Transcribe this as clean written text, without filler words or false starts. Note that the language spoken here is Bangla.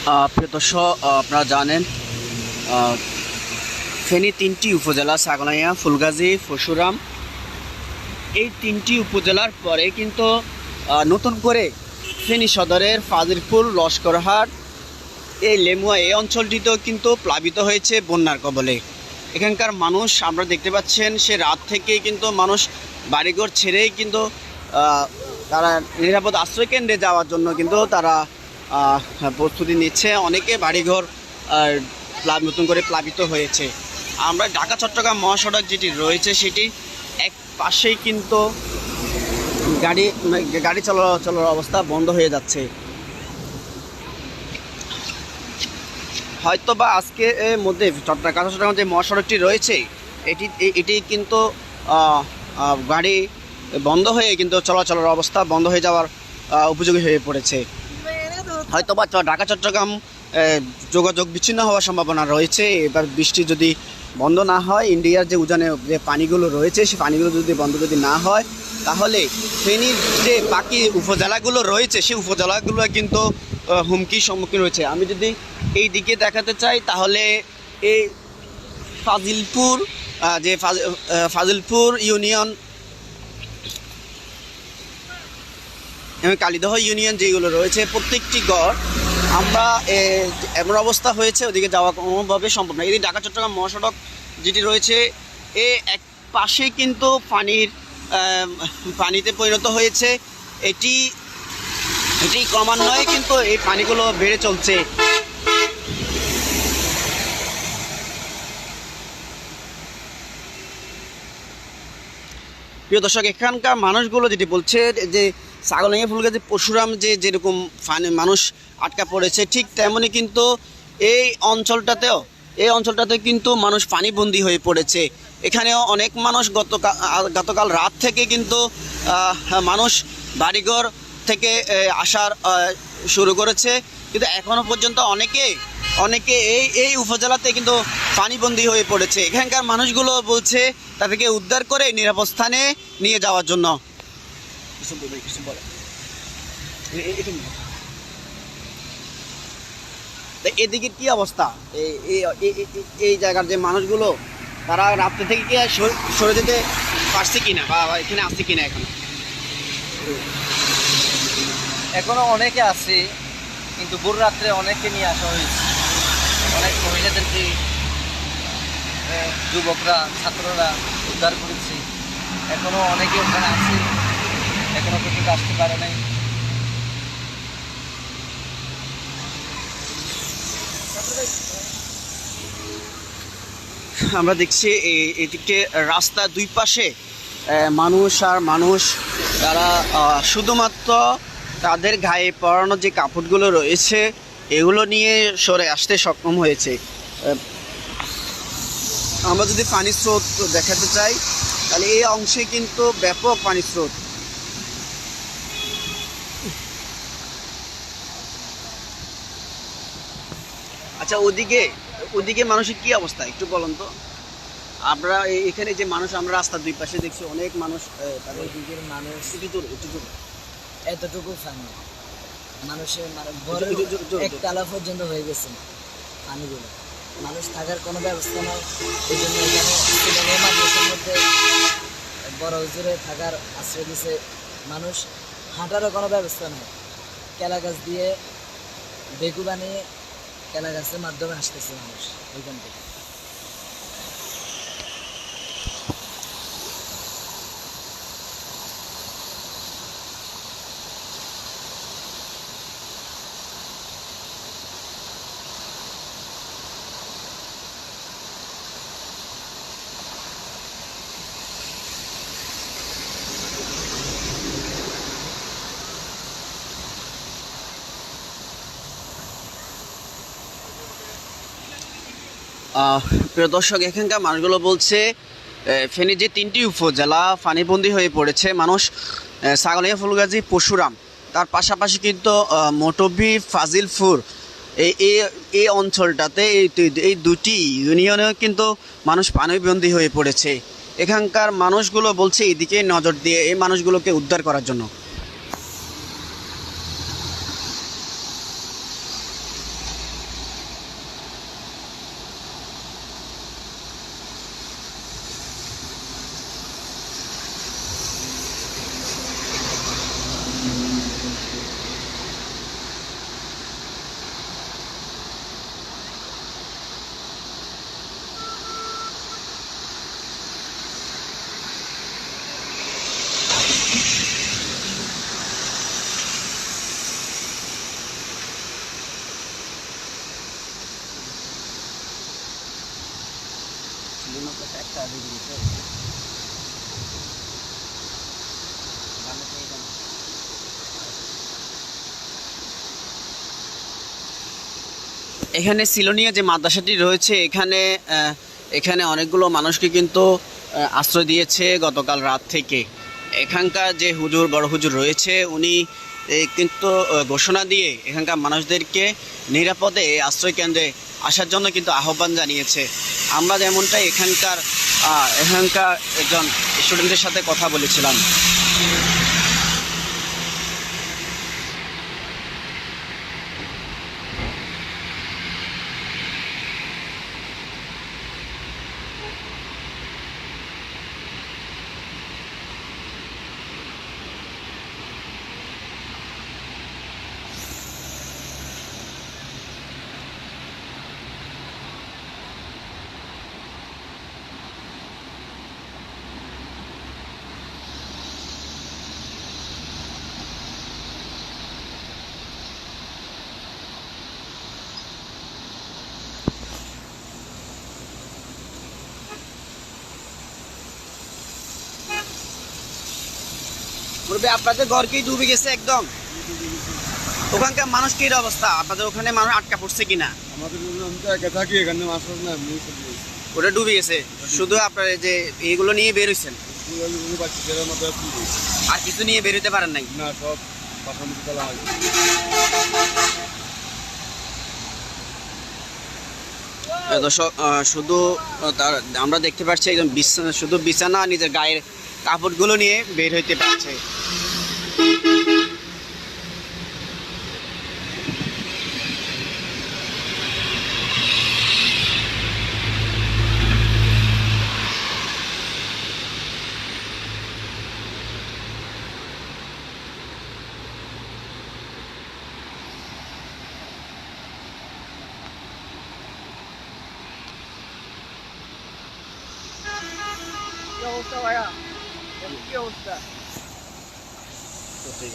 প্রিয় দর্শক, আপনারা জানেন ফেনী 3টি উপজেলা ছাগলাইয়া, ফুলগাজী, পরশুরাম, এই 3টি উপজেলার পরে কিন্তু নতুন করে ফেনী সদরের ফাজিলপুর, লস্করহাট, এই লেমুয়া এই অঞ্চলটিতেও কিন্তু প্লাবিত হয়েছে বন্যার কবলে। এখানকার মানুষ আপনারা দেখতে পাচ্ছেন, সে রাত থেকেই কিন্তু মানুষ বাড়িঘর ছেড়েই কিন্তু তারা নিরাপদ আশ্রয়কেন্দ্রে যাওয়ার জন্য কিন্তু তারা প্রস্তুতি নিচ্ছে। অনেকে বাড়িঘর নতুন করে প্লাবিত হয়েছে। আমরা ঢাকা চট্টগ্রাম মহাসড়ক যেটি রয়েছে সেটি এক পাশেই কিন্তু গাড়ি চলার অবস্থা বন্ধ হয়ে যাচ্ছে। হয়তো বা আজকে মধ্যে চট্টগ্রাম যে মহাসড়কটি রয়েছে এটি কিন্তু গাড়ি বন্ধ হয়ে কিন্তু চলাচলের অবস্থা বন্ধ হয়ে যাওয়ার উপযোগী হয়ে পড়েছে। হয়তো বা ঢাকা চট্টগ্রাম যোগাযোগ বিচ্ছিন্ন হওয়ার সম্ভাবনা রয়েছে। এবার বৃষ্টি যদি বন্ধ না হয়, ইন্ডিয়ার যে উজানে যে পানিগুলো রয়েছে সেই পানিগুলো যদি না হয়, তাহলে ফেনীর যে বাকি উপজেলাগুলো রয়েছে সেই উপজেলাগুলো কিন্তু হুমকির সম্মুখীন রয়েছে। আমি যদি এই দিকে দেখাতে চাই, তাহলে এই ফাজিলপুর ফাজিলপুর ইউনিয়ন এবং কালিদহ ইউনিয়ন যেগুলো রয়েছে, প্রত্যেকটি গড় আমরা এমন অবস্থা হয়েছে ওদিকে যাওয়া কোনোভাবে সম্ভব না। এদিকে ঢাকা চট্টগ্রাম মহাসড়ক যেটি রয়েছে এক পাশে কিন্তু পানিতে পরিণত হয়েছে। এটি ক্রমান্বয়ে কিন্তু এই পানিগুলো বেড়ে চলছে। প্রিয় দর্শক, এখানকার মানুষগুলো যেটি বলছে যে ছাগলাইয়া, ফুলগাজী, পরশুরাম যেরকম মানুষ আটকা পড়েছে, ঠিক তেমনই কিন্তু এই অঞ্চলটাতে কিন্তু মানুষ পানিবন্দী হয়ে পড়েছে। এখানেও অনেক মানুষ গতকাল রাত থেকে কিন্তু মানুষ বাড়িঘর থেকে আসার শুরু করেছে, কিন্তু এখনও পর্যন্ত অনেকে এই উপজেলাতে কিন্তু পানিবন্দী হয়ে পড়েছে। এখানকার মানুষগুলো বলছে তাদেরকে উদ্ধার করে নিরাপদ স্থানে নিয়ে যাওয়ার জন্য। এদিকে কি অবস্থা? এই জায়গার যে মানুষগুলো, তারা রাত্রে থেকে কি সরে যেতে পারছে কিনা বা এখানে আসছে কিনা? এখনো অনেকে আছে, কিন্তু ভোর রাত্রে অনেকে নিয়ে আসা হয়েছে। অনেক মহিলাদেরকে, যুবকরা, ছাত্ররা উদ্ধার করেছে। এখনো অনেকে ওখানে আছে, এখনো পর্যন্ত আসতে পারে নাই। আমরা দেখছি এদিকে রাস্তা দুই পাশে মানুষ আর মানুষ। তারা শুধুমাত্র তাদের গায়ে পরানো যে কাপড়গুলো রয়েছে এগুলো নিয়ে সরে আসতে সক্ষম হয়েছে। আমরা যদি পানির স্রোত দেখাতে চাই, তাহলে এই অংশে কিন্তু ব্যাপক পানির স্রোত। আচ্ছা, ওদিকে মানুষের কি অবস্থা একটু বলুন তো। আমরা এখানে যে মানুষ, আমরা রাস্তার দুই পাশে দেখছি অনেক মানুষ, ওই দিকের মানুষ এতটুকু পানি, মানুষের একতলা পর্যন্ত হয়ে গেছে পানিগুলো। মানুষ থাকার কোনো ব্যবস্থা নেই। এই জন্য এখানে মাদ্রাসার মধ্যে বড় হুজুরে থাকার আশ্রয় দিছে। মানুষ হাঁটারও কোনো ব্যবস্থা নেই। কেলা গাছ দিয়ে বেকু বানিয়ে কেলা গাছের মাধ্যমে আসতেছে মানুষ ওইখান থেকে। প্রিয় দর্শক, এখানকার মানুষগুলো বলছে ফেনীর যে 3টি উপজেলা পানিবন্দী হয়ে পড়েছে মানুষ, ছাগলাইয়া, ফুলগাজী, পরশুরাম, তার পাশাপাশি কিন্তু মটবি, ফাজিলপুর, এই অঞ্চলটাতে এই দুটি ইউনিয়নেও কিন্তু মানুষ পানিবন্দী হয়ে পড়েছে। এখানকার মানুষগুলো বলছে এদিকে নজর দিয়ে এই মানুষগুলোকে উদ্ধার করার জন্য। একটা ডুবে গেছে। এখানে সিলোনিয়া যে মাদ্রাসাটি রয়েছে এখানে এখানে অনেকগুলো মানুষকে কিন্তু আশ্রয় দিয়েছে গতকাল রাত থেকে। এখানকার যে হুজুর বড় হুজুর রয়েছে উনি কিন্তু ঘোষণা দিয়ে এখানকার মানুষদেরকে নিরাপদে আশ্রয় কেন্দ্রে আসার জন্য কিন্তু আহ্বান জানিয়েছে। আমরা যেমনটাই এখানকার একজন স্টুডেন্টের সাথে কথা বলেছিলাম। আপনাদের ঘর কি ডুবে গেছে একদম? ওখানকার মানুষ কি অবস্থা? আপনাদের ওখানে মানুষ আটকা পড়ছে কিনা? আমাদের একা থাকি, এখানে মাছ না ওটা ডুবে গেছে, শুধু আপনার যে এইগুলো নিয়ে বের হয়েছেন আর কিছু নিয়ে বের হতে পারেন নাই? না, সব বাসার মধ্যে তোলা হয়। দর্শক শুধু আমরা দেখতে পাচ্ছি একদম বিছানা, শুধু বিছানা নিজের গায়ের কাপড়গুলো নিয়ে বের হইতে পারছে। কি অবস্থা ভাইয়া? কি অবস্থা? সত্যি